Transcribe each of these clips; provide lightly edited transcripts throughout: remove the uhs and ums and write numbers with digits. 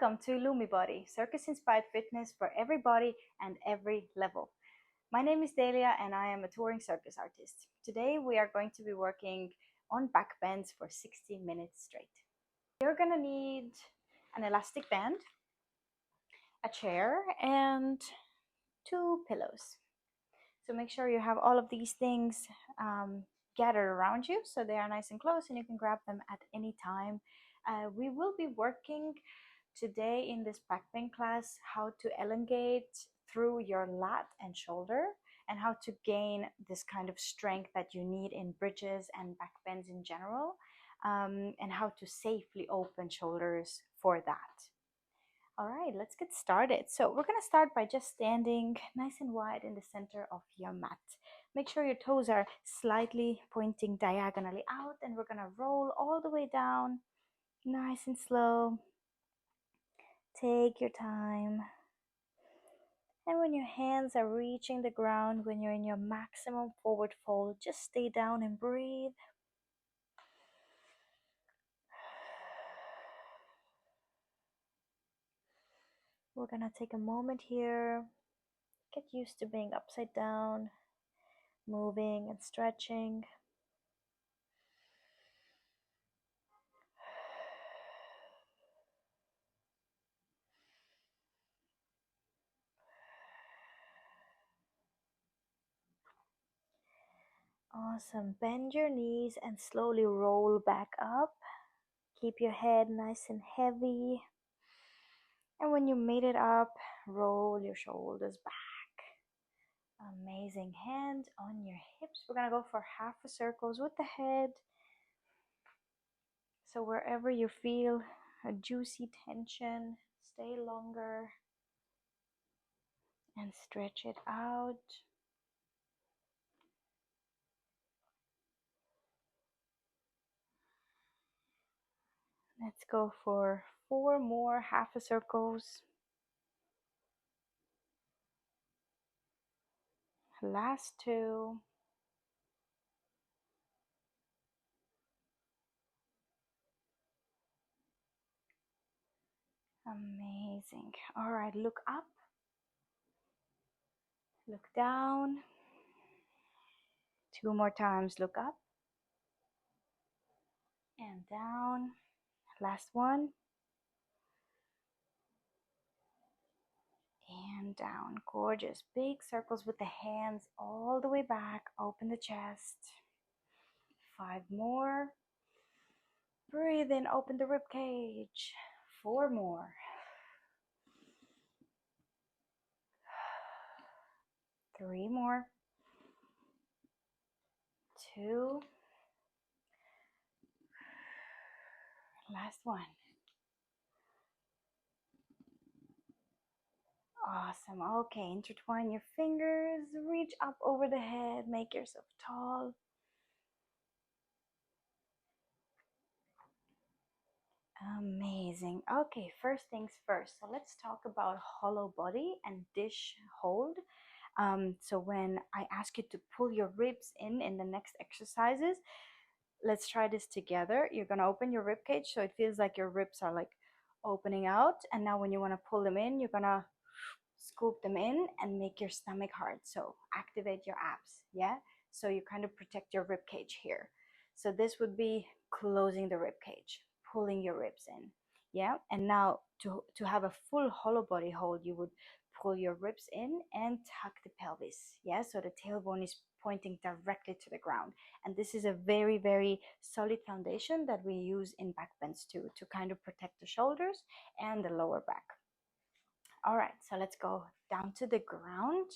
Welcome to Lumibody, circus-inspired fitness for every body and every level. My name is Delia and I am a touring circus artist. Today we are going to be working on back bends for 60 minutes straight. You're going to need an elastic band, a chair, and 2 pillows. So make sure you have all of these things gathered around you so they are nice and close and you can grab them at any time. We will be working today in this backbend class how to elongate through your lat and shoulder and how to gain this kind of strength that you need in bridges and backbends in general, and how to safely open shoulders for that. All right, let's get started. So we're going to start by just standing nice and wide in the center of your mat. Make sure your toes are slightly pointing diagonally out, and we're going to roll all the way down, nice and slow. Take your time. And when your hands are reaching the ground, when you're in your maximum forward fold, just stay down and breathe. We're going to take a moment here. Get used to being upside down, moving and stretching. Awesome. Bend your knees and slowly roll back up. Keep your head nice and heavy. And when you made it up, roll your shoulders back. Amazing. Hand on your hips. We're going to go for half a circles with the head. So wherever you feel a juicy tension, stay longer and stretch it out. Let's go for 4 more half a circles. Last 2. Amazing. All right, look up, look down. 2 more times, look up and down. Last one. And down. Gorgeous. Big circles with the hands all the way back. Open the chest. 5 more. Breathe in, open the rib cage. 4 more. 3 more. 2. Last one. Awesome. Okay, intertwine your fingers. Reach up over the head. Make yourself tall. Amazing. Okay, first things first. So let's talk about hollow body and dish hold. So when I ask you to pull your ribs in the next exercises, let's try this together. You're gonna open your rib cage so it feels like your ribs are like opening out. And now when you wanna pull them in, you're gonna scoop them in and make your stomach hard. So activate your abs, yeah? So you kind of protect your rib cage here. So this would be closing the rib cage, pulling your ribs in, yeah? And now to have a full hollow body hold, you would pull your ribs in and tuck the pelvis, yeah? So the tailbone is pointing directly to the ground. And this is a very, very solid foundation that we use in back bends too, to kind of protect the shoulders and the lower back. All right, so let's go down to the ground.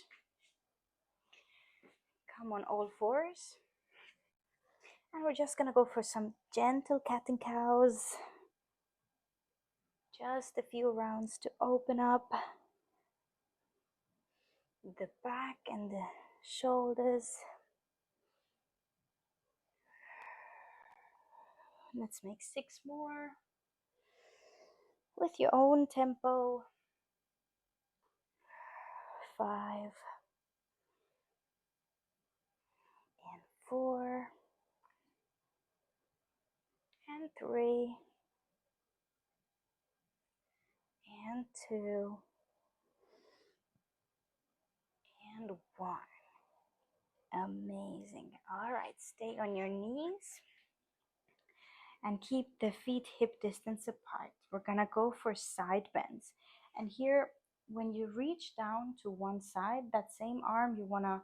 Come on all fours. And we're just gonna go for some gentle cat and cows. Just a few rounds to open up the back and the shoulders. Let's make 6 more with your own tempo. 5 and 4 and 3 and 2 and 1. Amazing. All right, stay on your knees and keep the feet hip distance apart. We're gonna go for side bends. And here, when you reach down to one side, that same arm, you wanna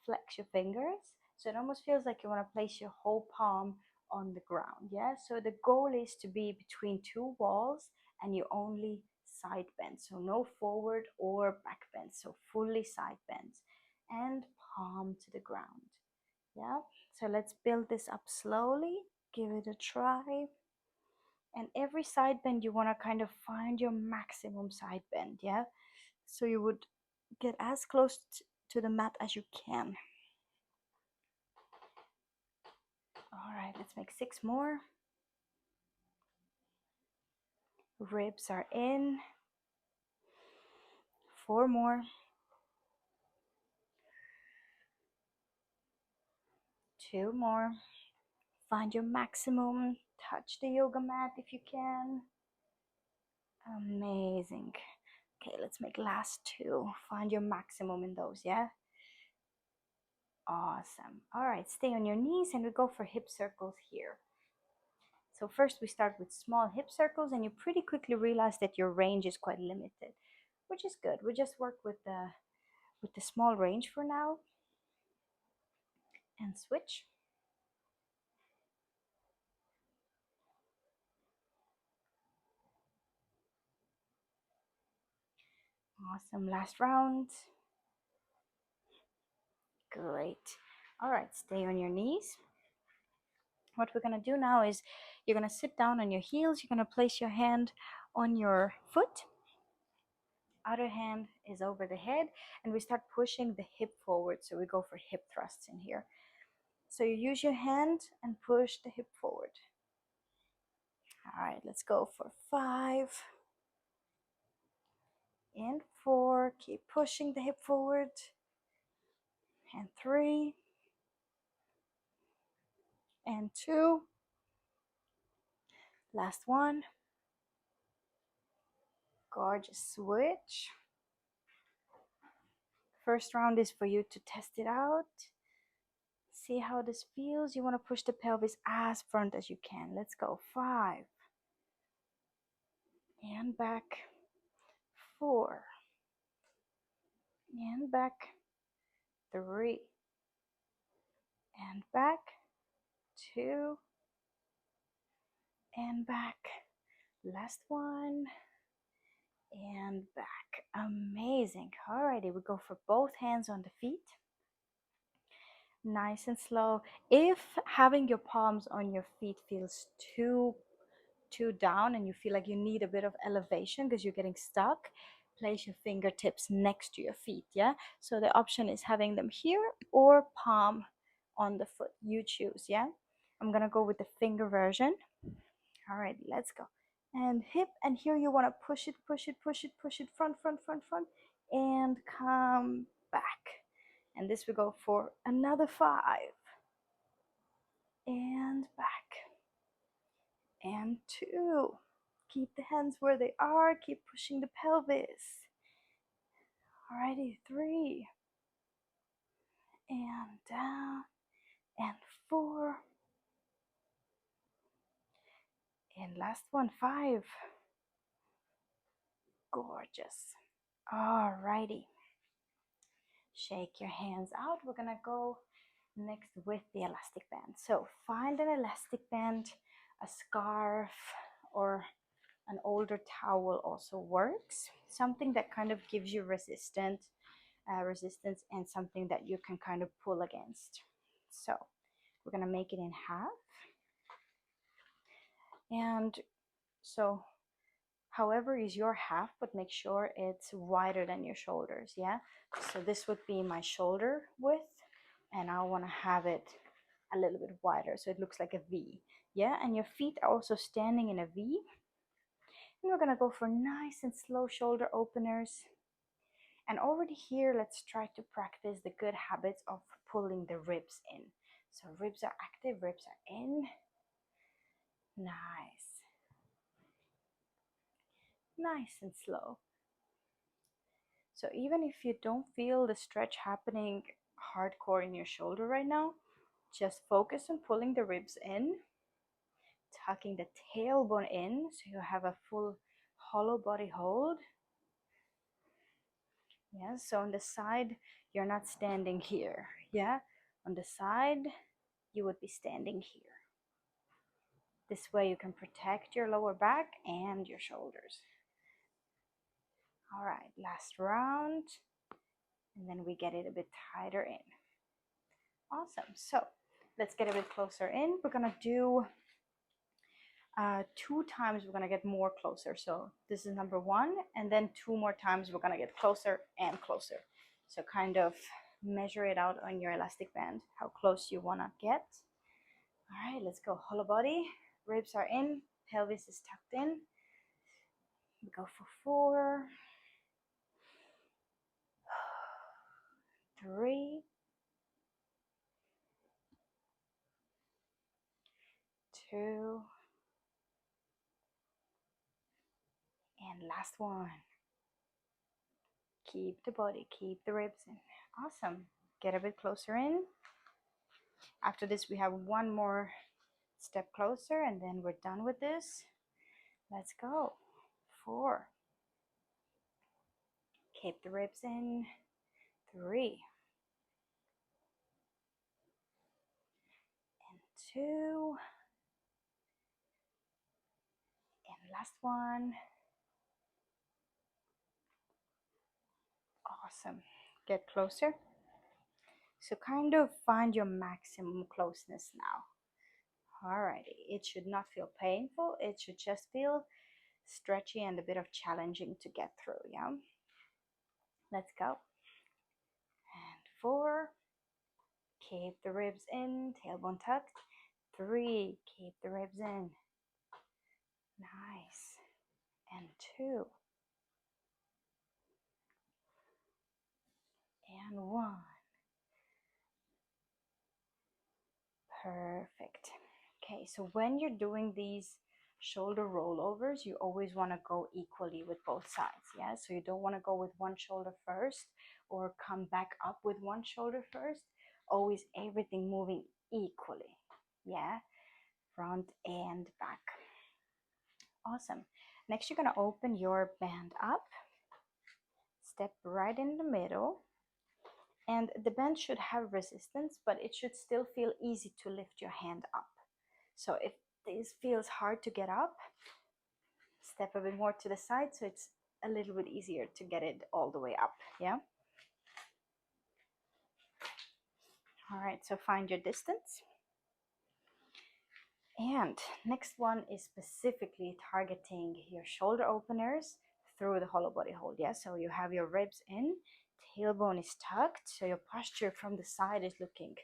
flex your fingers. So it almost feels like you wanna place your whole palm on the ground, yeah? So the goal is to be between two walls and you only side bend. So no forward or back bend, so fully side bends and palm to the ground, yeah? So let's build this up slowly. Give it a try. And every side bend, you want to kind of find your maximum side bend, yeah? So you would get as close to the mat as you can. All right, let's make 6 more. Ribs are in. 4 more. 2 more. Find your maximum. Touch the yoga mat if you can. Amazing. Okay, let's make last 2. Find your maximum in those, yeah? Awesome. All right, stay on your knees and we go for hip circles here. So first we start with small hip circles and you pretty quickly realize that your range is quite limited, which is good. We just work with the small range for now and switch. Awesome, last round. Great. All right, stay on your knees. What we're gonna do now is you're gonna sit down on your heels, you're gonna place your hand on your foot, other hand is over the head, and we start pushing the hip forward. So we go for hip thrusts in here. So you use your hand and push the hip forward. All right, let's go for 5 and 4. Keep pushing the hip forward. And 3 and 2. Last one. Gorgeous switch. First round is for you to test it out. See how this feels. You want to push the pelvis as front as you can. Let's go. 5 and back. 4 and back. 3 and back. 2 and back. Last one and back. Amazing. Alrighty, we go for both hands on the feet. Nice and slow. If having your palms on your feet feels too down and you feel like you need a bit of elevation because you're getting stuck, place your fingertips next to your feet, yeah? So the option is having them here or palm on the foot. You choose, yeah? I'm gonna go with the finger version. All right, let's go. And hip, and here you want to push it, push it, push it, push it, front, front, front, front, and come back. And this we go for another 5. And back. And 2. Keep the hands where they are, keep pushing the pelvis. Alrighty, 3. And down. And 4. And last one, 5. Gorgeous. Alrighty. Shake your hands out. We're gonna go next with the elastic band. So find an elastic band, a scarf, or an older towel also works. Something that kind of gives you resistance and something that you can kind of pull against. So we're gonna make it in half. And so however is your half, but make sure it's wider than your shoulders, yeah? So this would be my shoulder width, and I want to have it a little bit wider so it looks like a V, yeah? And your feet are also standing in a V. And we're gonna go for nice and slow shoulder openers. And already here, let's try to practice the good habits of pulling the ribs in. So ribs are active, ribs are in. Nice. nice and slow. So even if you don't feel the stretch happening hardcore in your shoulder right now, just focus on pulling the ribs in, tucking the tailbone in so you have a full hollow body hold. Yeah, so on the side, you're not standing here. Yeah, on the side, you would be standing here. This way you can protect your lower back and your shoulders. All right, last round, and then we get it a bit tighter in. Awesome. So let's get a bit closer in. We're gonna do 2 times. We're gonna get more closer. So this is number 1, and then 2 more times we're gonna get closer and closer. So kind of measure it out on your elastic band, how close you wanna get. All right, let's go. Hollow body, ribs are in, pelvis is tucked in. We go for 4, 3, 2, and last one. Keep the body, keep the ribs in. Awesome. Get a bit closer in. After this, we have 1 more step closer, and then we're done with this. Let's go. 4. Keep the ribs in. 3. And 2. And last one. Awesome. Get closer. So kind of find your maximum closeness now. Alrighty, it should not feel painful. It should just feel stretchy and a bit of challenging to get through, yeah? Let's go. And 4, keep the ribs in, tailbone tucked. 3, keep the ribs in. Nice. And 2. And 1. Perfect. Okay, so when you're doing these shoulder rollovers, you always want to go equally with both sides, yeah? So you don't want to go with one shoulder first or come back up with one shoulder first. Always everything moving equally, yeah? Front and back. Awesome. Next, you're going to open your band up, step right in the middle, and the band should have resistance, but it should still feel easy to lift your hand up. So if this feels hard to get up, step a bit more to the side so it's a little bit easier to get it all the way up, yeah? All right, so find your distance. And next one is specifically targeting your shoulder openers through the hollow body hold, yeah? So you have your ribs in, tailbone is tucked, so your posture from the side is looking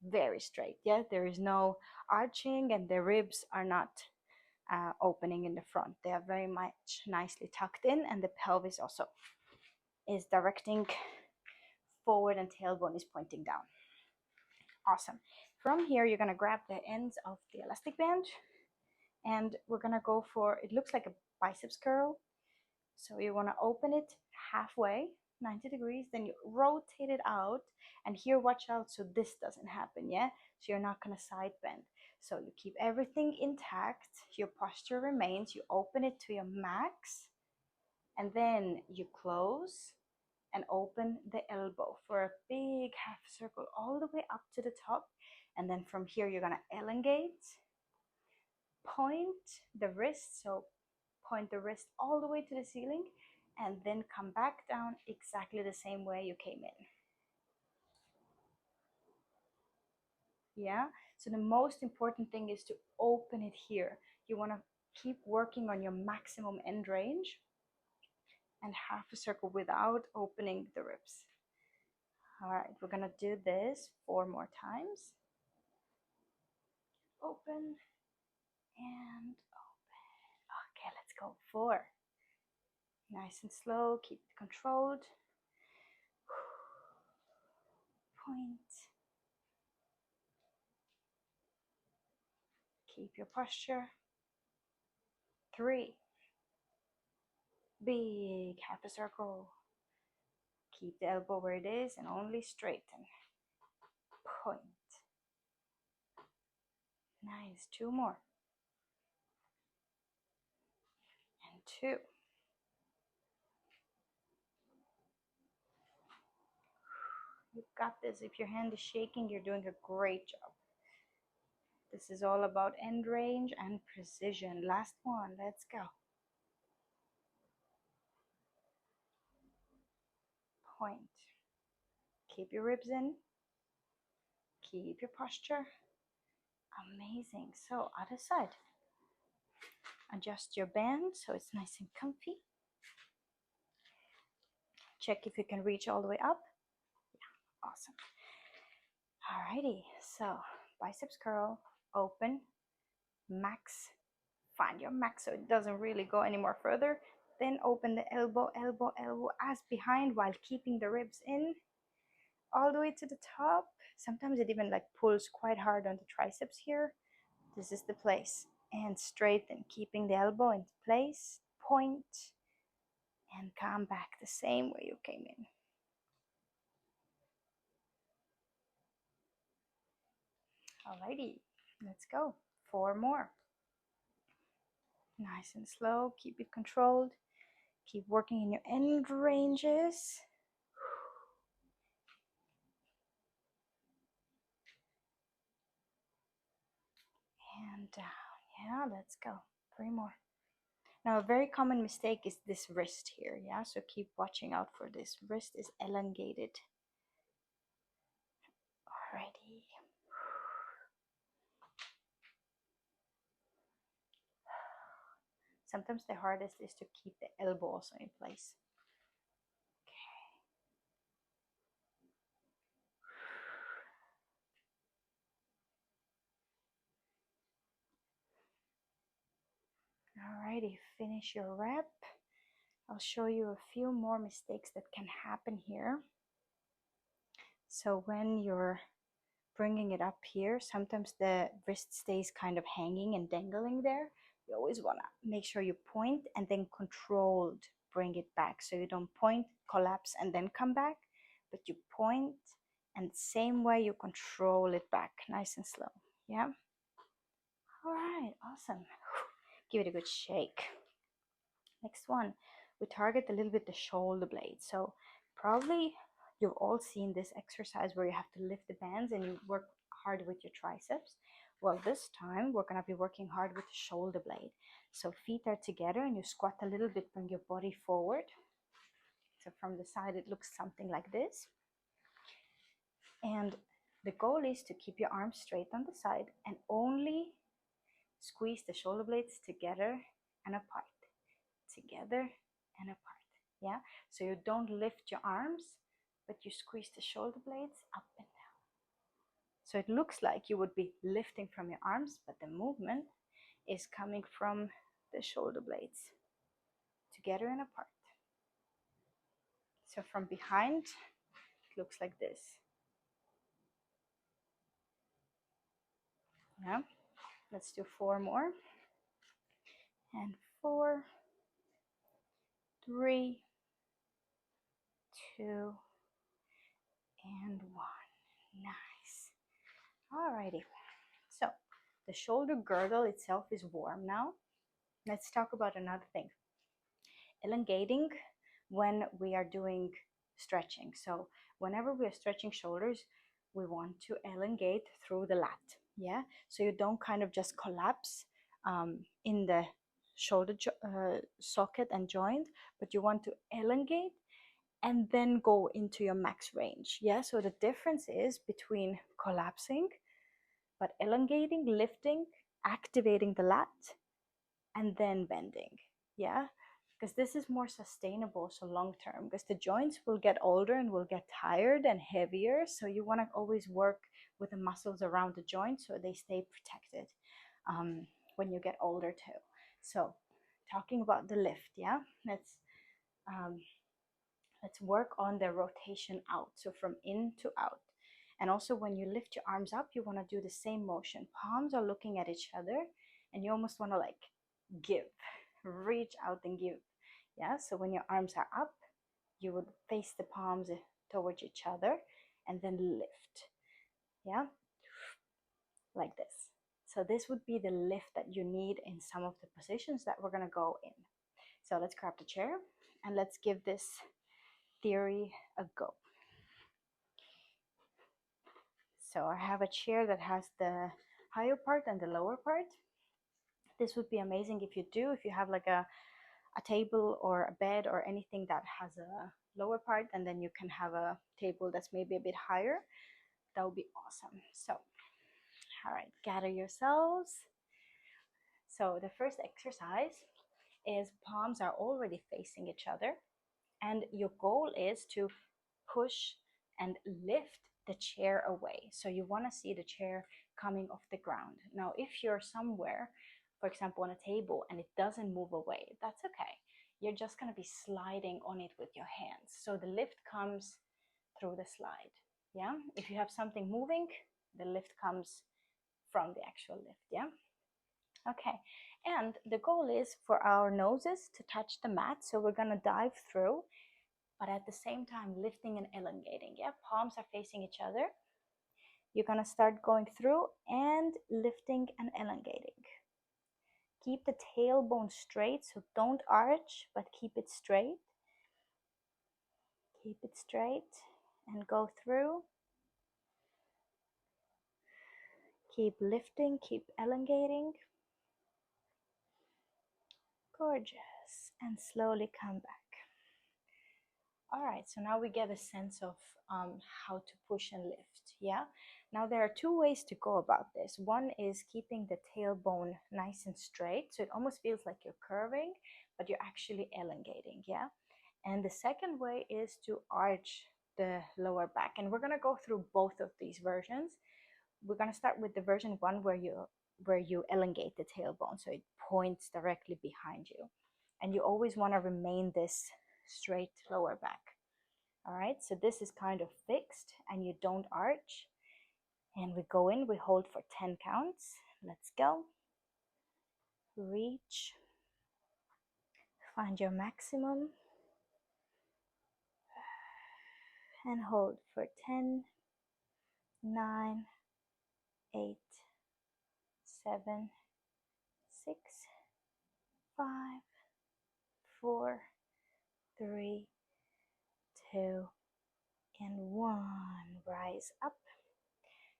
very straight, yeah? There is no arching and the ribs are not opening in the front. They are very much nicely tucked in, and the pelvis also is directing forward and tailbone is pointing down. Awesome. From here, you're going to grab the ends of the elastic band, and we're going to go for, it looks like a biceps curl. So you want to open it halfway, 90 degrees, then you rotate it out, and here watch out so this doesn't happen, yeah? So you're not going to side bend. So you keep everything intact, your posture remains, you open it to your max, and then you close and open the elbow for a big half circle all the way up to the top. And then from here, you're gonna elongate, point the wrist, so point the wrist all the way to the ceiling, and then come back down exactly the same way you came in. Yeah, so the most important thing is to open it here. You want to keep working on your maximum end range and half a circle without opening the ribs. All right, we're gonna do this 4 more times. Open and open. Okay, let's go. 4. Nice and slow, keep it controlled. Point. Keep your posture. 3. Big half a circle. Keep the elbow where it is and only straighten. Point. Nice. Two more. And two. You've got this. If your hand is shaking, you're doing a great job. This is all about end range and precision. Last one. Let's go. Point. Keep your ribs in. Keep your posture. Amazing. So, other side. Adjust your band so it's nice and comfy. Check if you can reach all the way up. Yeah, awesome. Alrighty, so biceps curl, open, max. Find your max so it doesn't really go any more further. Then open the elbow, elbow, elbow as behind while keeping the ribs in all the way to the top. Sometimes it even like pulls quite hard on the triceps here. This is the place. And straighten, keeping the elbow in place, point, and come back the same way you came in. Alrighty, let's go. Four more. Nice and slow, keep it controlled. Keep working in your end ranges. And down. Yeah, let's go. Three more. Now, a very common mistake is this wrist here. Yeah, so keep watching out for this. Wrist is elongated. Alrighty. Sometimes the hardest is to keep the elbow also in place. Alrighty, finish your rep. I'll show you a few more mistakes that can happen here. So when you're bringing it up here, sometimes the wrist stays kind of hanging and dangling there. You always want to make sure you point and then controlled bring it back. So you don't point, collapse, and then come back, but you point and same way you control it back, nice and slow. Yeah. All right, awesome. Give it a good shake. Next one, we target a little bit the shoulder blade. So probably you've all seen this exercise where you have to lift the bands and you work hard with your triceps. Well, this time we're going to be working hard with the shoulder blade. So feet are together and you squat a little bit, bring your body forward. So from the side it looks something like this. And the goal is to keep your arms straight on the side and only squeeze the shoulder blades together and apart. Together and apart. Yeah, so you don't lift your arms, but you squeeze the shoulder blades up and down. So it looks like you would be lifting from your arms, but the movement is coming from the shoulder blades together and apart. So from behind it looks like this. Yeah, let's do four more. And 4, 3, 2, and 1. Nice. Alrighty. So the shoulder girdle itself is warm now. Let's talk about another thing. Elongating when we are doing stretching. So whenever we are stretching shoulders, we want to elongate through the lat. Yeah. So you don't kind of just collapse in the shoulder socket and joint, but you want to elongate and then go into your max range. Yeah. So the difference is between collapsing, but elongating, lifting, activating the lat, and then bending. Yeah, because this is more sustainable, so long term, because the joints will get older and will get tired and heavier, so you want to always work with the muscles around the joint so they stay protected when you get older too. So talking about the lift, yeah, let's work on the rotation out, so from in to out. And also when you lift your arms up, you want to do the same motion. Palms are looking at each other and you almost want to like give, reach out and give. Yeah, so when your arms are up, you would face the palms towards each other and then lift. Yeah, like this. So this would be the lift that you need in some of the positions that we're gonna go in. So let's grab the chair and let's give this theory a go. So I have a chair that has the higher part and the lower part. This would be amazing if you do, if you have like a table or a bed or anything that has a lower part, and then you can have a table that's maybe a bit higher. That would be awesome. So, all right, gather yourselves. So the first exercise is palms are already facing each other, and your goal is to push and lift the chair away. So you want to see the chair coming off the ground. Now, if you're somewhere, for example, on a table and it doesn't move away, that's okay. You're just going to be sliding on it with your hands. So the lift comes through the slide. Yeah. If you have something moving, the lift comes from the actual lift. Yeah. Okay. And the goal is for our noses to touch the mat. So we're going to dive through, but at the same time lifting and elongating. Yeah, palms are facing each other. You're gonna start going through and lifting and elongating. Keep the tailbone straight, so don't arch, but keep it straight. Keep it straight and go through. Keep lifting, keep elongating. Gorgeous. And slowly come back. All right, so now we get a sense of how to push and lift. Yeah. Now there are two ways to go about this. One is keeping the tailbone nice and straight, so it almost feels like you're curving, but you're actually elongating. Yeah. And the second way is to arch the lower back, and we're gonna go through both of these versions. We're gonna start with the version one where you elongate the tailbone, so it points directly behind you, and you always want to remain this straight lower back. All right, so this is kind of fixed and you don't arch. And we go in, we hold for 10 counts. Let's go. Reach. Find your maximum. And hold for 10, 9, 8, 7, 6, 5, 4, 3, 2, and 1. Rise up.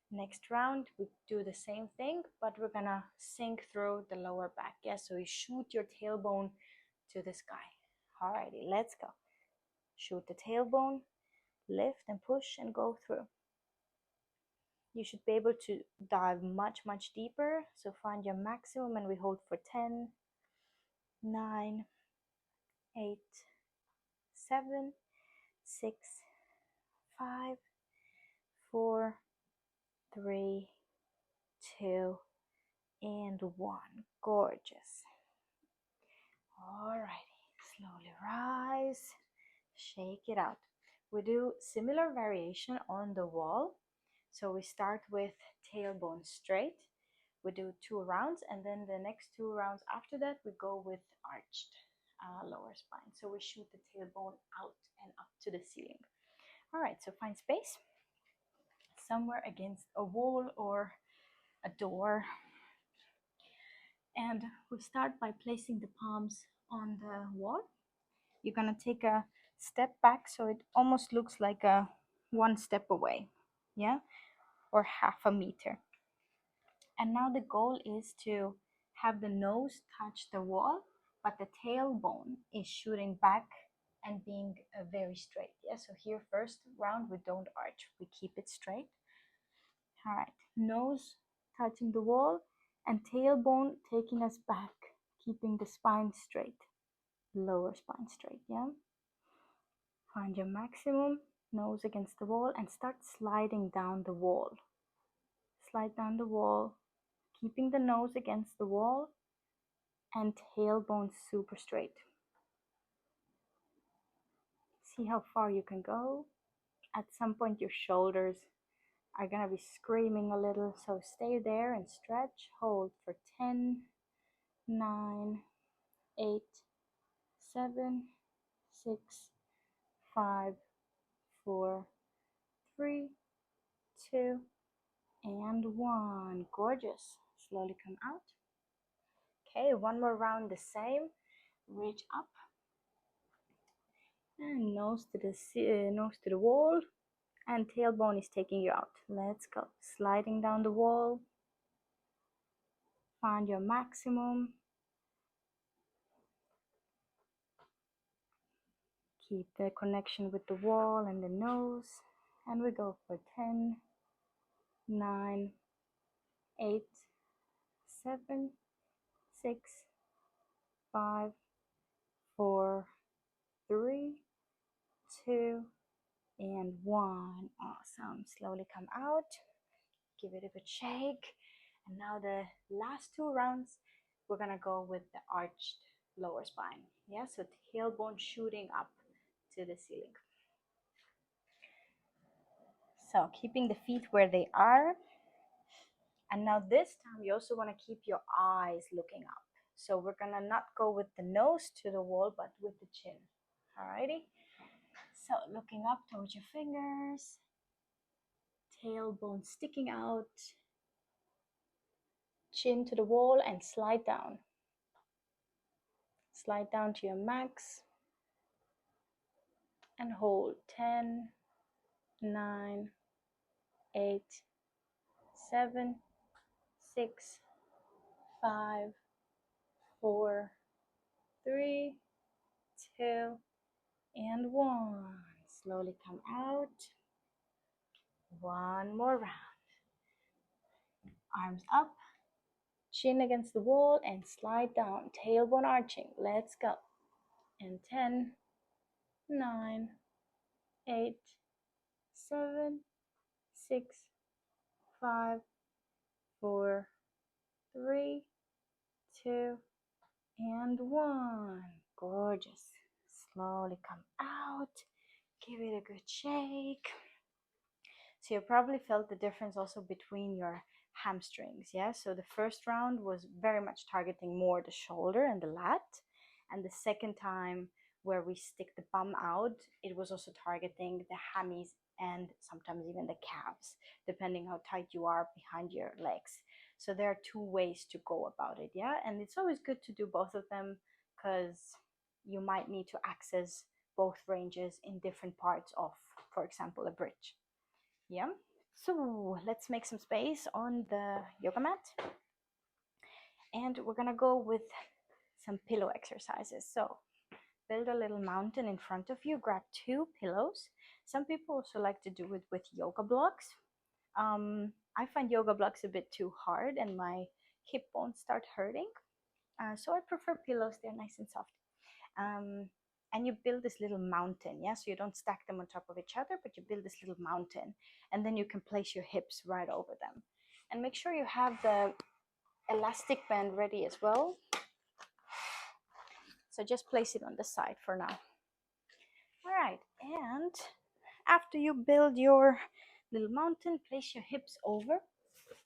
Next round, we do the same thing, but we're gonna sink through the lower back. Yeah, so you shoot your tailbone to the sky. Alrighty, let's go. Shoot the tailbone, lift and push and go through. You should be able to dive much, much deeper. So find your maximum and we hold for 10, 9, 8, 7, 6, 5, 4, 3, 2, and 1. Gorgeous. Alrighty, slowly rise, shake it out. We do similar variation on the wall. So we start with tailbone straight. We do 2 rounds, and then the next 2 rounds after that, we go with arched lower spine. So we shoot the tailbone out and up to the ceiling. All right, so find space somewhere against a wall or a door. And we start by placing the palms on the wall. You're gonna take a step back so it almost looks like a 1 step away, yeah, or half a meter. And now the goal is to have the nose touch the wall, but the tailbone is shooting back and being very straight. Yeah, so here first round we don't arch, we keep it straight. All right, nose touching the wall and tailbone taking us back, keeping the spine straight, lower spine straight. Yeah. Find your maximum, nose against the wall, and start sliding down the wall. Slide down the wall, keeping the nose against the wall and tailbone super straight. See how far you can go. At some point your shoulders are gonna be screaming a little, so stay there and stretch. Hold for 10, 9, 8, 7, 6, 5, 4, 3, 2, and 1. Gorgeous. Slowly come out. Okay, one more round the same. Reach up and nose to the wall, and tailbone is taking you out. Let's go. Sliding down the wall. Find your maximum. Keep the connection with the wall and the nose. And we go for 10, 9, 8, 7, 6, 5, 4, 3, 2, and 1. Awesome. Slowly come out. Give it a good shake. And now the last 2 rounds, we're gonna go with the arched lower spine. Yeah, so tailbone shooting up to the ceiling. So keeping the feet where they are. And now this time you also want to keep your eyes looking up. So we're gonna not go with the nose to the wall, but with the chin. Alrighty? So looking up towards your fingers, tailbone sticking out, chin to the wall, and slide down. Slide down to your max and hold 10, 9, 8, 7, 6, 5, 4, 3, 2, and 1. Slowly come out. One more round. Arms up, chin against the wall, and slide down. Tailbone arching. Let's go. And 10, 9, 8, 7, 6, 5, 4, 3, 2, and 1. Gorgeous. Slowly come out. Give it a good shake. So you probably felt the difference also between your hamstrings. Yeah, so the first round was very much targeting more the shoulder and the lat, and the second time where we stick the bum out, it was also targeting the hammies and sometimes even the calves, depending how tight you are behind your legs. So there are 2 ways to go about it. Yeah, and it's always good to do both of them, because you might need to access both ranges in different parts of, for example, a bridge. Yeah, so let's make some space on the yoga mat, and we're gonna go with some pillow exercises. So build a little mountain in front of you, grab 2 pillows. Some people also like to do it with yoga blocks. I find yoga blocks a bit too hard and my hip bones start hurting, so I prefer pillows. They're nice and soft. And you build this little mountain. Yeah, so you don't stack them on top of each other, but you build this little mountain, and then you can place your hips right over them. And make sure you have the elastic band ready as well. So just place it on the side for now. All right, and after you build your little mountain, place your hips over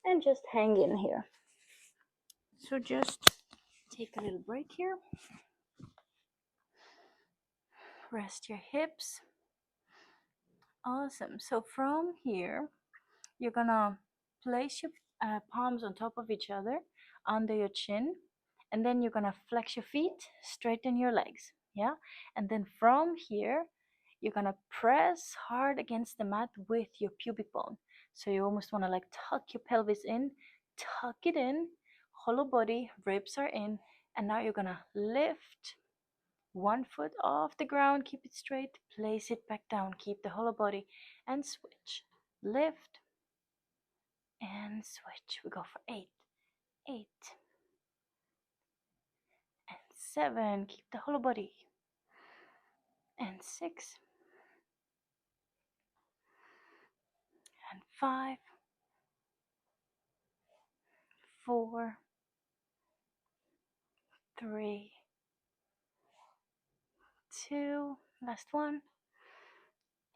and just hang in here. So just take a little break here. Rest your hips. Awesome. So from here, you're gonna place your palms on top of each other under your chin, and then you're gonna flex your feet, straighten your legs. Yeah, and then from here, you're gonna press hard against the mat with your pubic bone. So you almost want to like tuck your pelvis in, tuck it in, hollow body, ribs are in, and now you're gonna lift 1 foot off the ground, keep it straight, place it back down, keep the hollow body, and switch. Lift and switch. We go for 8, 8, and 7. Keep the whole body. And 6, and 5, 4, 3, 2. Last one,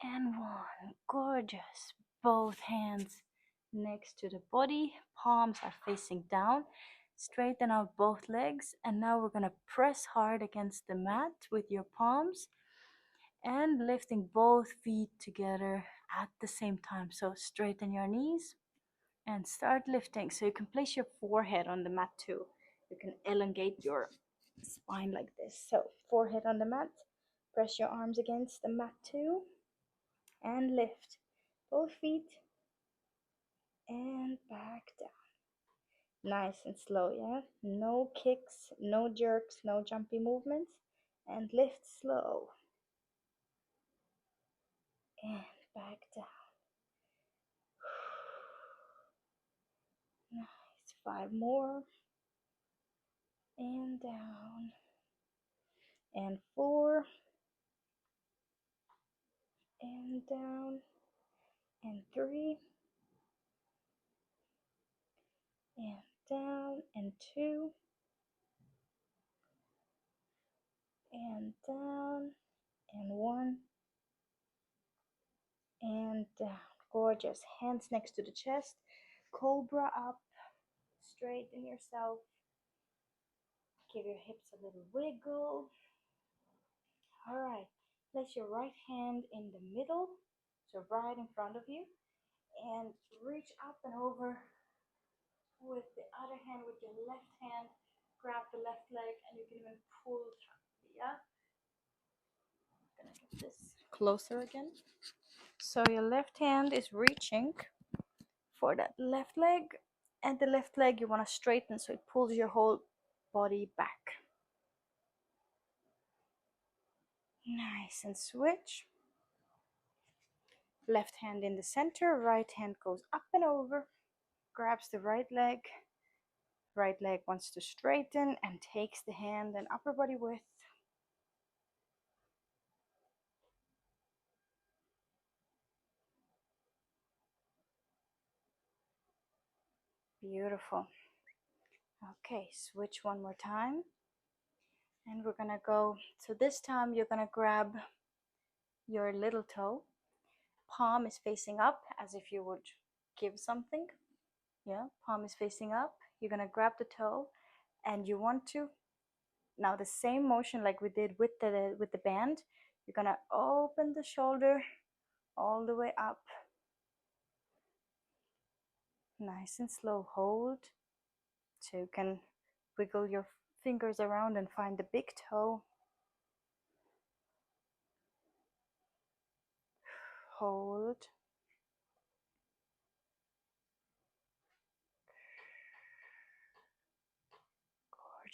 and 1. Gorgeous. Both hands next to the body. Palms are facing down. Straighten out both legs, and now we're gonna press hard against the mat with your palms and lifting both feet together at the same time. So straighten your knees and start lifting. So you can place your forehead on the mat too. You can elongate your spine like this. So forehead on the mat, press your arms against the mat too, and lift both feet and back down. Nice and slow, yeah? No kicks, no jerks, no jumpy movements. And lift slow. And back down. Nice. 5 more. And down. And 4. And down. And 3. And down. And 2. And down. And 1. And down. Gorgeous. Hands next to the chest. Cobra up. Straighten yourself. Give your hips a little wiggle. All right. Place your right hand in the middle, so right in front of you, and reach up and over with the other hand, with your left hand. Grab the left leg, and you can even pull. Yeah. I'm gonna get this closer again. So your left hand is reaching for that left leg, and the left leg you want to straighten so it pulls your whole body back. Nice, and switch. Left hand in the center, right hand goes up and over, grabs the right leg wants to straighten and takes the hand and upper body width. Beautiful. Okay, switch one more time. And we're gonna go, so this time you're gonna grab your little toe. Palm is facing up as if you would give something. Yeah, palm is facing up. You're gonna grab the toe and you want to, now the same motion like we did with the band, you're gonna open the shoulder all the way up. Nice and slow. Hold. So you can wiggle your fingers around and find the big toe. Hold.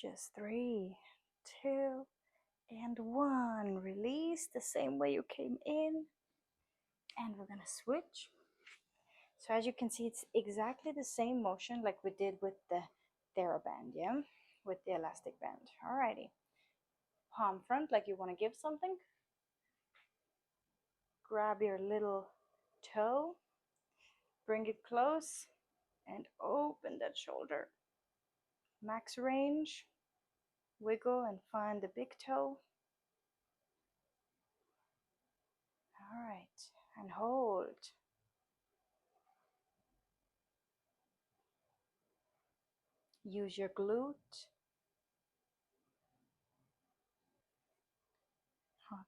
Gorgeous. 3, 2, and 1. Release the same way you came in. And we're gonna switch. So as you can see, it's exactly the same motion like we did with the TheraBand, yeah? With the elastic band. Alrighty. Palm front like you want to give something. Grab your little toe. Bring it close and open that shoulder. Max range. Wiggle and find the big toe. All right, and hold. Use your glute.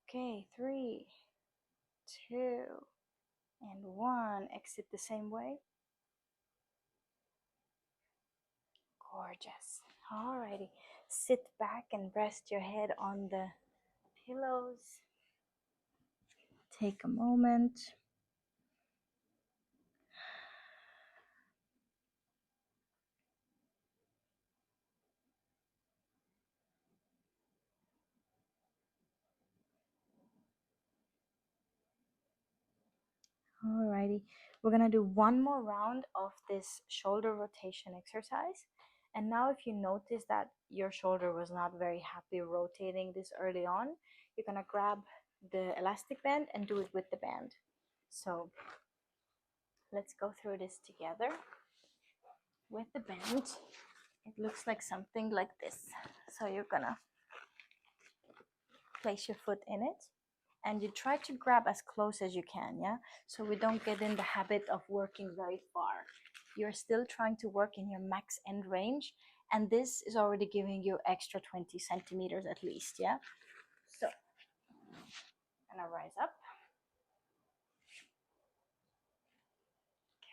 Okay, 3, 2, and 1. Exit the same way. Gorgeous. Alrighty, sit back and rest your head on the pillows. Take a moment. Alrighty, we're gonna do one more round of this shoulder rotation exercise. And now if you notice that your shoulder was not very happy rotating this early on, you're gonna grab the elastic band and do it with the band. So let's go through this together. With the band, it looks like something like this. So you're gonna place your foot in it and you try to grab as close as you can, yeah? So we don't get in the habit of working very far. You're still trying to work in your max end range And this is already giving you extra 20 centimeters at least, yeah? So, I'm gonna rise up.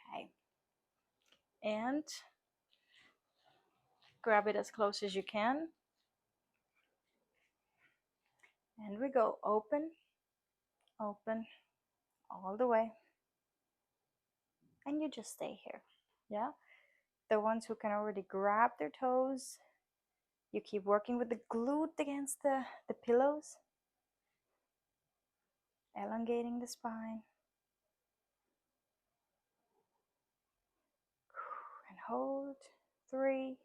Okay. And grab it as close as you can. And we go open, open, all the way. And you just stay here, yeah? The ones who can already grab their toes, you keep working with the glute against the pillows, elongating the spine. And hold. 3,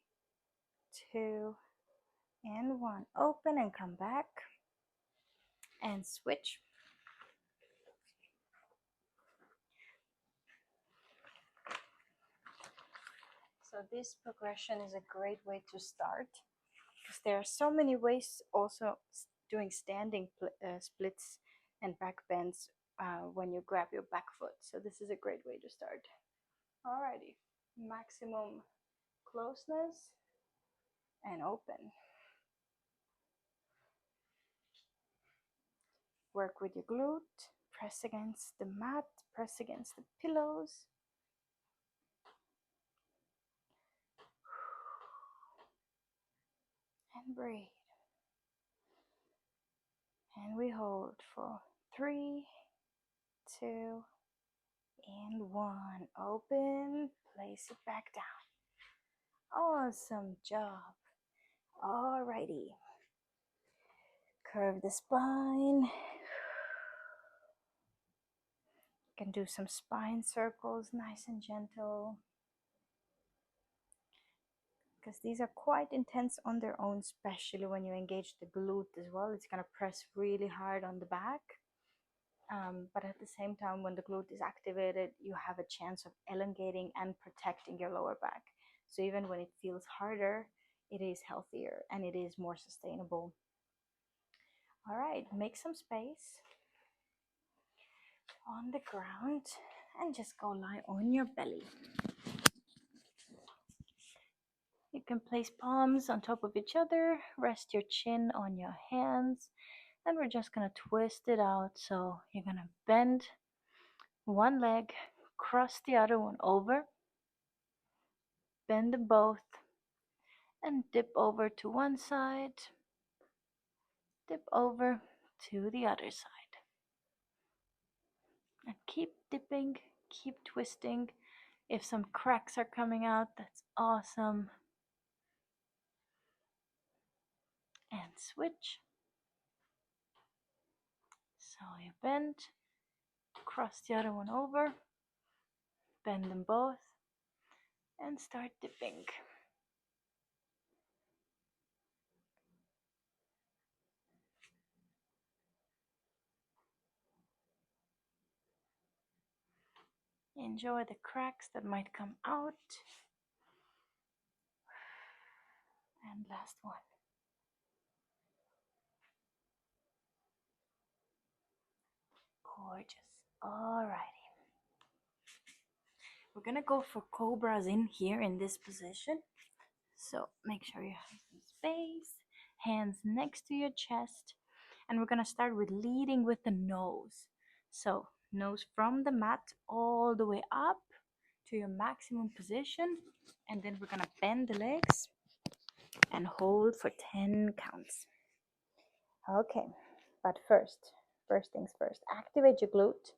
2, and 1. Open and come back. And switch. So this progression is a great way to start, because there are so many ways also doing standing splits and back bends when you grab your back foot. So this is a great way to start. Alrighty, maximum closeness and open. Work with your glute, press against the mat, press against the pillows. And breathe. And we hold for 3, 2, and 1. Open, place it back down. Awesome job. Alrighty. Curve the spine. You can do some spine circles, nice and gentle, because these are quite intense on their own, especially when you engage the glute as well. It's going to press really hard on the back. But at the same time, when the glute is activated, you have a chance of elongating and protecting your lower back. So even when it feels harder, it is healthier and it is more sustainable. All right, make some space on the ground and just go lie on your belly. You can place palms on top of each other, rest your chin on your hands, and we're just gonna twist it out. So you're gonna bend one leg, cross the other one over, bend them both, and dip over to one side, dip over to the other side. And keep dipping, keep twisting. If some cracks are coming out, that's awesome. And switch. So you bend, cross the other one over, bend them both, and start dipping. Enjoy the cracks that might come out. And last one. Gorgeous. Alrighty. We're gonna go for cobras in here in this position. So make sure you have some space, hands next to your chest. And we're gonna start with leading with the nose. So nose from the mat all the way up to your maximum position. And then we're gonna bend the legs and hold for 10 counts. Okay, but first things first, activate your glute.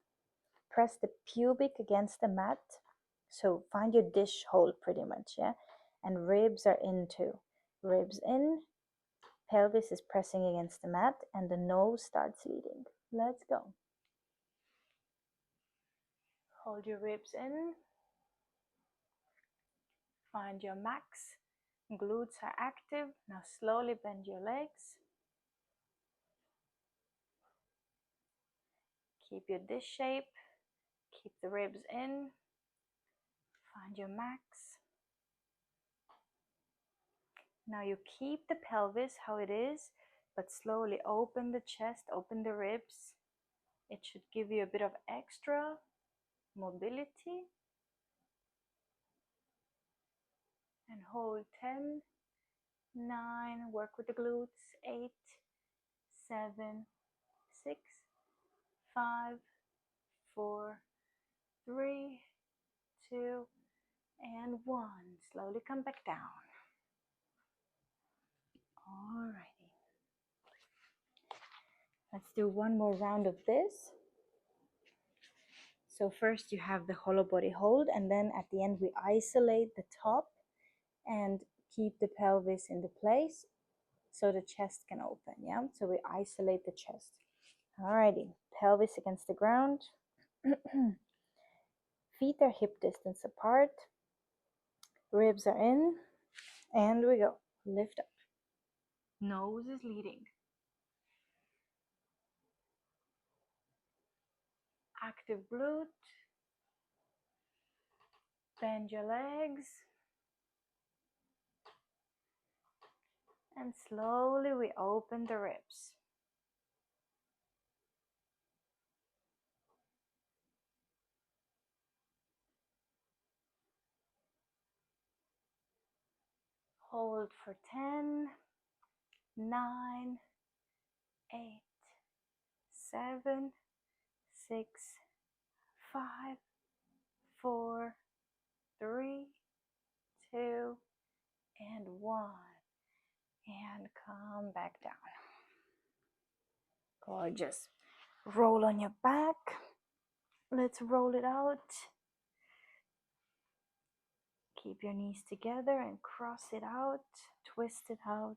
Press the pubic against the mat. So find your dish hole pretty much, yeah? And ribs are in too. Ribs in, pelvis is pressing against the mat, and the nose starts leading. Let's go. Hold your ribs in. Find your max. Glutes are active. Now slowly bend your legs. Keep your dish shape. Keep the ribs in. Find your max. Now you keep the pelvis how it is, but slowly open the chest, open the ribs. It should give you a bit of extra mobility. And hold 10, 9, work with the glutes, 8, 7, 6, 5, 4, 3, 2, and 1. Slowly come back down. Alrighty. Let's do one more round of this. So first you have the hollow body hold, and then at the end we isolate the top and keep the pelvis in the place so the chest can open, yeah? So we isolate the chest. Alrighty, pelvis against the ground. Feet are hip distance apart. Ribs are in, and we go. Lift up. Nose is leading. Active glute. Bend your legs. And slowly we open the ribs. Hold for 10, 9, 8, 7, 6, 5, 4, 3, 2, and 1. And come back down. Gorgeous. Roll on your back. Let's roll it out. Keep your knees together and cross it out. Twist it out.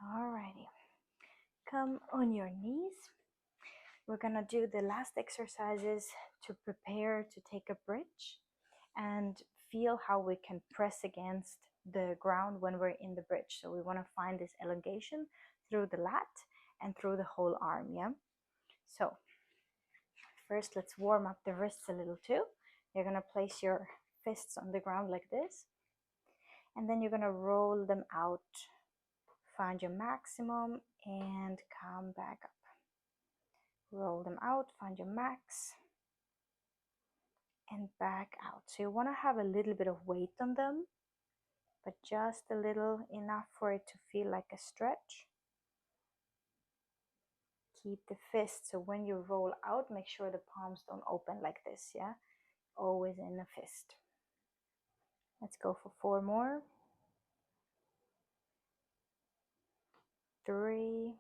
Alrighty. Come on your knees. We're gonna do the last exercises to prepare to take a bridge and feel how we can press against the ground when we're in the bridge. So we want to find this elongation through the lat and through the whole arm, yeah? So first let's warm up the wrists a little too. You're gonna place your fists on the ground like this, and then you're gonna roll them out. Find your maximum and come back up. Roll them out, find your max, and back out. So you want to have a little bit of weight on them, but just a little, enough for it to feel like a stretch. Keep the fist, so when you roll out, make sure the palms don't open like this, yeah? Always in a fist. Let's go for 4 more. 3,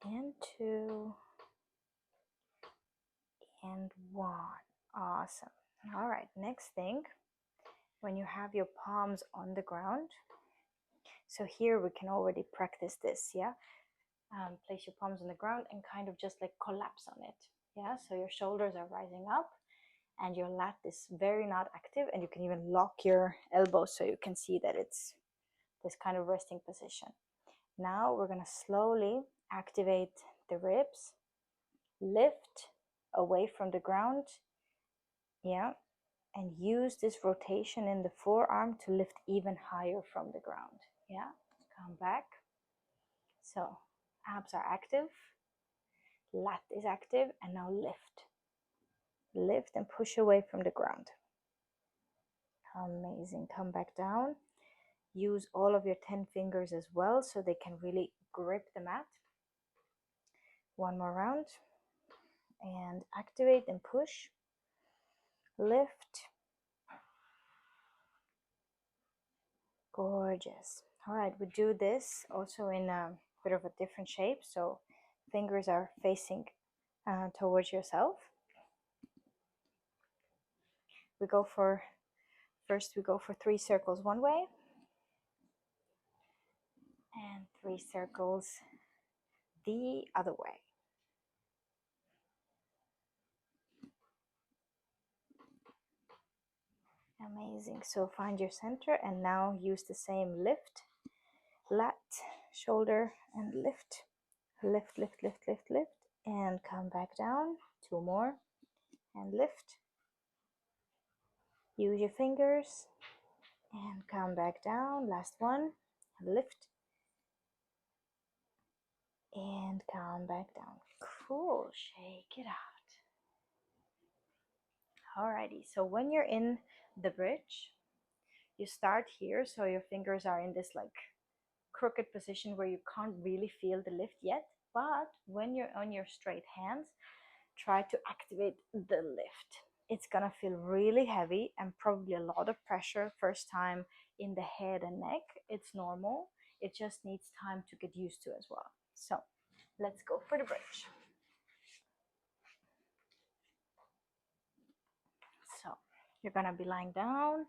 and 2, and 1. Awesome. All right, next thing, when you have your palms on the ground, so here we can already practice this, yeah? Place your palms on the ground and kind of just like collapse on it, yeah? So your shoulders are rising up and your lat is very not active, and you can even lock your elbows so you can see that it's this kind of resting position. Now we're gonna slowly activate the ribs, lift away from the ground, yeah, and use this rotation in the forearm to lift even higher from the ground, yeah? Come back. So abs are active, lat is active, and now lift. Lift and push away from the ground. Amazing. Come back down. Use all of your 10 fingers as well so they can really grip the mat. One more round. And activate and push. Lift. Gorgeous. All right, we do this also in a bit of a different shape. So fingers are facing towards yourself. First we go for 3 circles one way and 3 circles the other way. Amazing. So find your center and now use the same lift, lat, shoulder, and lift. Lift, lift, lift, lift, lift, and come back down. 2 more, and lift. Use your fingers, And come back down. Last one. Lift. And come back down. Cool. Shake it out. Alrighty. So when you're in the bridge, you start here. So your fingers are in this like crooked position where you can't really feel the lift yet. But when you're on your straight hands, try to activate the lift. It's gonna feel really heavy and probably a lot of pressure first time in the head and neck. It's normal. It just needs time to get used to as well. So let's go for the bridge. So you're gonna be lying down,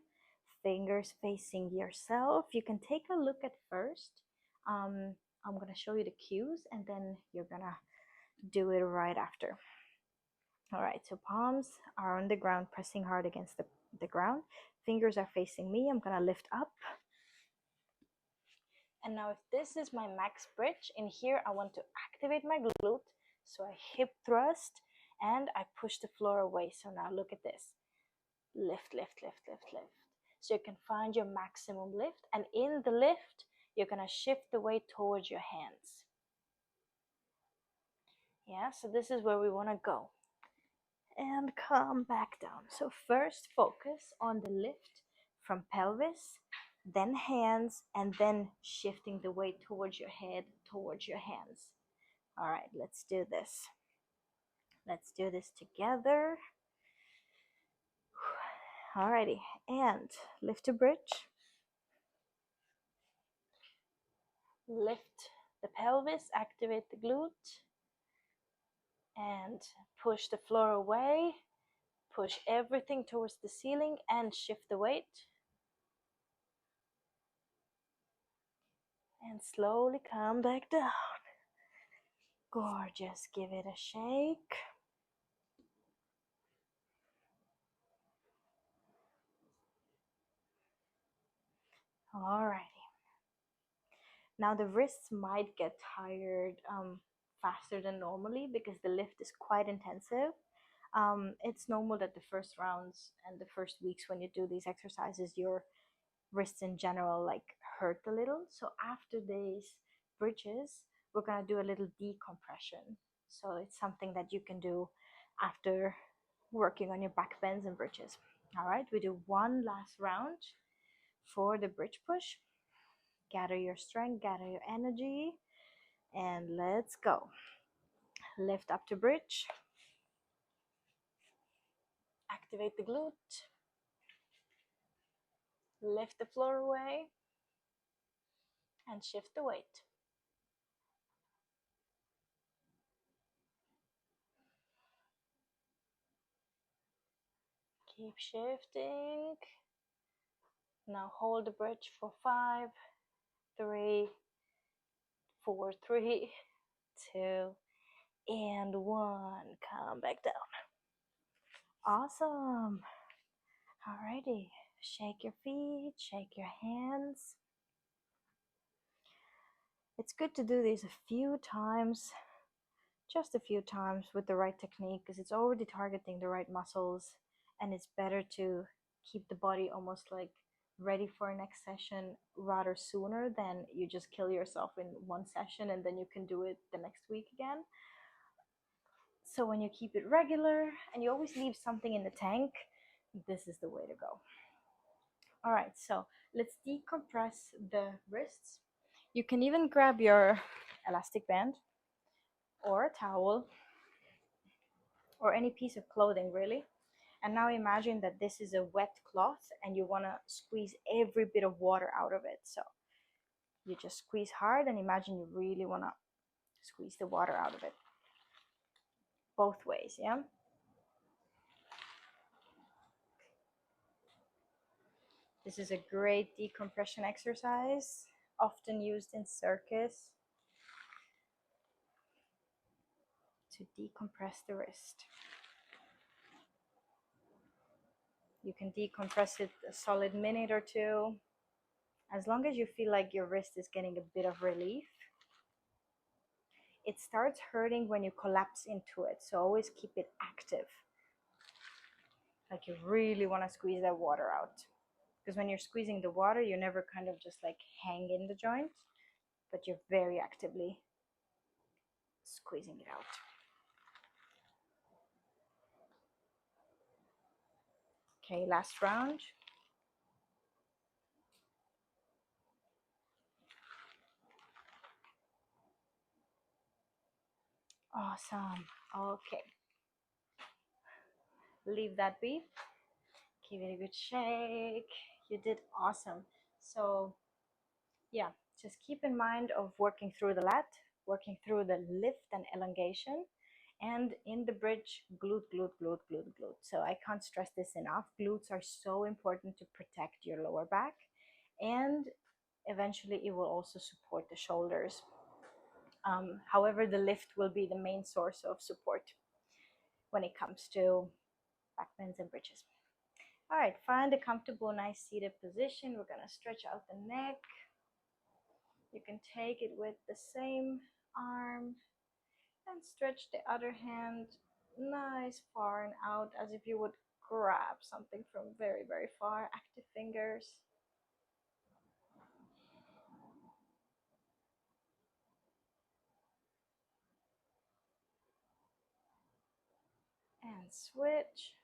fingers facing yourself. You can take a look at first. I'm gonna show you the cues and then you're gonna do it right after. All right, so palms are on the ground, pressing hard against the ground. Fingers are facing me. I'm gonna lift up. And now if this is my max bridge, in here I want to activate my glute. So I hip thrust and I push the floor away. So now look at this. Lift, lift, lift, lift, lift. So you can find your maximum lift. And in the lift, you're gonna shift the weight towards your hands. Yeah, so this is where we wanna go. And come back down. So first focus on the lift from pelvis, then hands, and then shifting the weight towards your head, towards your hands. All right, let's do this. Let's do this together. Alrighty, and lift a bridge. Lift the pelvis, activate the glute, and push the floor away. Push everything towards the ceiling and shift the weight. And slowly come back down. Gorgeous. Give it a shake. Alrighty. Now the wrists might get tired faster than normally because the lift is quite intensive. It's normal that the first rounds and the first weeks when you do these exercises, your wrists in general like hurt a little. So after these bridges, we're gonna do a little decompression. So it's something that you can do after working on your back bends and bridges. All right, we do one last round for the bridge push. Gather your strength, gather your energy, and let's go. Lift up to bridge. Activate the glute. Lift the floor away and shift the weight. Keep shifting. Now hold the bridge for 5, 3, 4, 3, 2, and 1. Come back down. Awesome. Alrighty. Shake your feet, shake your hands. It's good to do this a few times, just a few times with the right technique because it's already targeting the right muscles and it's better to keep the body almost like ready for a next session rather sooner than you just kill yourself in one session and then you can do it the next week again. So when you keep it regular and you always leave something in the tank, this is the way to go. All right, so let's decompress the wrists. You can even grab your elastic band or a towel or any piece of clothing really. And now imagine that this is a wet cloth and you want to squeeze every bit of water out of it. So you just squeeze hard and imagine you really want to squeeze the water out of it. Both ways, yeah? This is a great decompression exercise, often used in circus to decompress the wrist. You can decompress it a solid minute or two, as long as you feel like your wrist is getting a bit of relief. It starts hurting when you collapse into it, so always keep it active. Like you really want to squeeze that water out because when you're squeezing the water, you never kind of just like hang in the joint, but you're very actively squeezing it out. Okay, last round. Awesome. Okay, leave that be. Give it a good shake. You did awesome. So yeah, just keep in mind of working through the lat, working through the lift and elongation, and in the bridge, glute, glute, glute, glute, glute. So I can't stress this enough. Glutes are so important to protect your lower back, and eventually it will also support the shoulders. However, the lift will be the main source of support when it comes to back bends and bridges. All right, find a comfortable, nice seated position. We're gonna stretch out the neck. You can take it with the same arm and stretch the other hand nice far and out as if you would grab something from very, very far. Active fingers. And switch.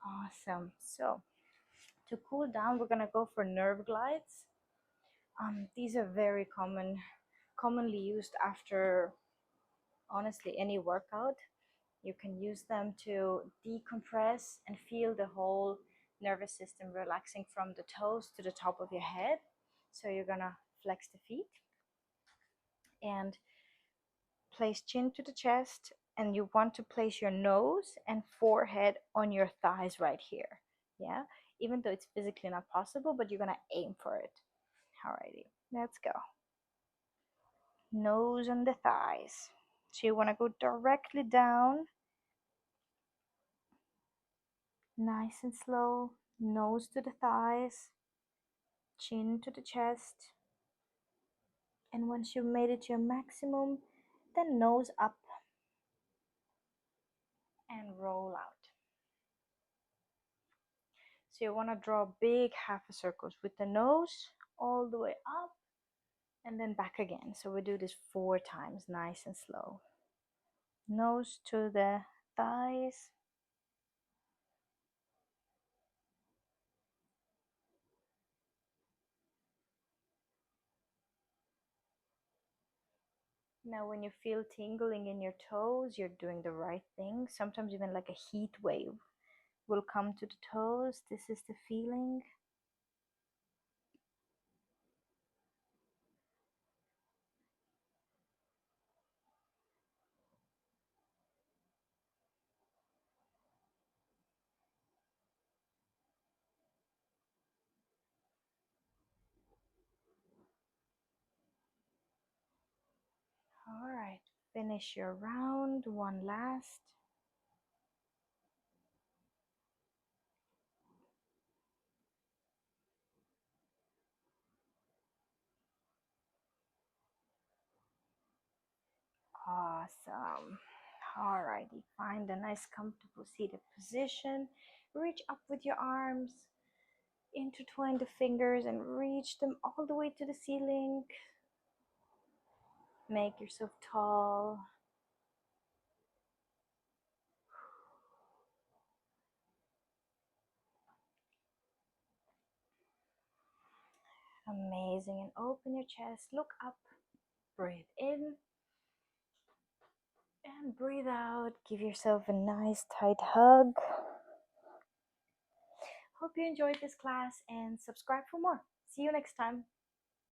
Awesome. So to cool down, we're gonna go for nerve glides. These are very commonly used after honestly any workout. You can use them to decompress and feel the whole nervous system relaxing from the toes to the top of your head. So you're gonna flex the feet and place chin to the chest, and you want to place your nose and forehead on your thighs right here. Yeah, even though it's physically not possible, but you're gonna aim for it. Alrighty, let's go. Nose on the thighs. So you want to go directly down, nice and slow, nose to the thighs, chin to the chest. And once you've made it to your maximum, then nose up and roll out. So you want to draw big half a circles with the nose all the way up and then back again. So we do this 4 times, nice and slow. Nose to the thighs. Now, when you feel tingling in your toes, you're doing the right thing. Sometimes even like a heat wave will come to the toes. This is the feeling. All right, finish your round. One last. Awesome. All righty, find a nice comfortable seated position. Reach up with your arms, intertwine the fingers and reach them all the way to the ceiling. Make yourself tall. Amazing. And open your chest, look up, breathe in, and breathe out. Give yourself a nice tight hug. Hope you enjoyed this class and subscribe for more. See you next time.